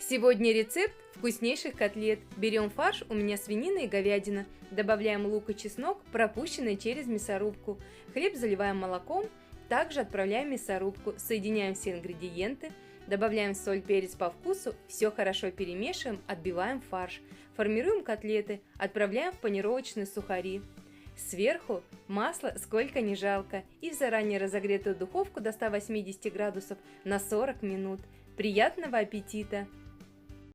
Сегодня рецепт вкуснейших котлет. Берем фарш, у меня свинина и говядина. Добавляем лук и чеснок, пропущенный через мясорубку. Хлеб заливаем молоком. Также отправляем в мясорубку. Соединяем все ингредиенты. Добавляем соль, перец по вкусу. Все хорошо перемешиваем, отбиваем фарш. Формируем котлеты. Отправляем в панировочные сухари. Сверху масло сколько не жалко. И в заранее разогретую духовку до 180 градусов на 40 минут. Приятного аппетита!